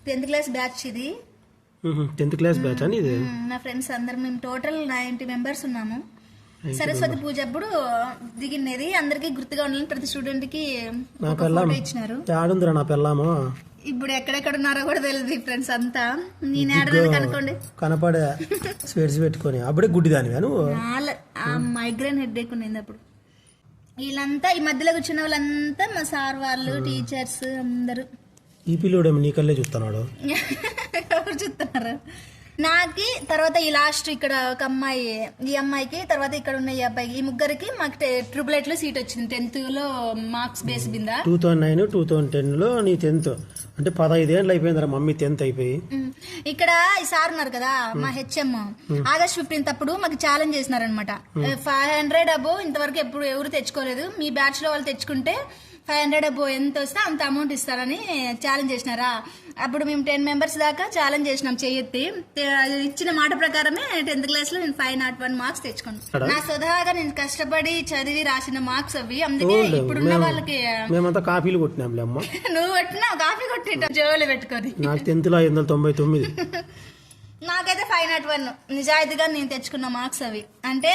10th class batch ఇది. 10th class batch అని ఇది. నా ఫ్రెండ్స్ అందరు మేము టోటల్ 90 మెంబర్స్ ఉన్నాము. సరస్వతి పూజ అప్పుడు దిగినది. అందరికి గుర్తుగా ఉండాలని ప్రతి స్టూడెంట్ కి ఫోటో ఇచ్చినారు. ఆడుందిరా నా పిల్లము. ఇప్పుడు ఎక్కడెక్కడ ఉన్నారో కూడా తెలియదు ఫ్రెండ్స్ అంతా. నేను ఆడదాన్ని కనుకోండి కనపడే స్వెట్స్ పెట్టుకొని అప్పుడే గుడ్డి దాని మైగ్రేన్ హెడ్ ఏక్ ఉన్నది అప్పుడు. వీళ్ళంతా ఈ మధ్యలో కూర్చున్న వాళ్ళంతా మా సార్ వాళ్ళు, టీచర్స్ అందరు. ఈ పిల్లోడు నీ కల్లే చూస్తున్నాడు. ఎవరు చూస్తున్నారు నాకి? తర్వాత ఈ లాస్ట్ ఇక్కడ ఒక అమ్మాయి, ఈ అమ్మాయికి, తర్వాత ఇక్కడ ఉన్న ఈ అబ్బాయికి, ఈ ముగ్గురికి మాకు ట్రిపుల్ సీట్ వచ్చింది 10th లో మార్క్స్ బేస్ మీద. 2009, 2010 లో నీ 10th అంటే 15 ఏళ్ళు అయిపోయింది మమ్మీ 10th అయిపోయి. ఇక్కడ ఈ సార్ ఉన్నారు కదా మా హెచ్ఎం, August 15th అప్పుడు మాకు ఛాలెంజ్ చేసినారనమాట. 500 అబో ఇంతవరకు ఎప్పుడు ఎవరు తెచ్చుకోలేదు, మీ బ్యాచ్ లో వాళ్ళు తెచ్చుకుంటే 500 అబో ఎంత వస్తే అంత అమౌంట్ ఇస్తారని ఛాలెంజ్ చేసినారా. అప్పుడు మేము 10 మెంబర్స్ దాకా ఛాలెంజ్ చేసినాం చెయ్యెత్తి. ఇచ్చిన మాట ప్రకారమే 10th క్లాస్ లో నేను 501 మార్క్స్ తెచ్చుకున్నాను. నా స్వతహాగా నేను కష్టపడి చదివి రాసిన మార్క్స్ అవి. అందుకే ఇప్పుడున్న వాళ్ళకి మేమంతా కాపీలు కొట్టినాంలే అమ్మ. నువ్వు కొట్టినా కాపీ కొట్టిన జోలు పెట్టుకొని. నాకు 10th లో 599. నాకైతే 501 నిజాయితీగా నేను తెచ్చుకున్న మార్క్స్ అవి. అంటే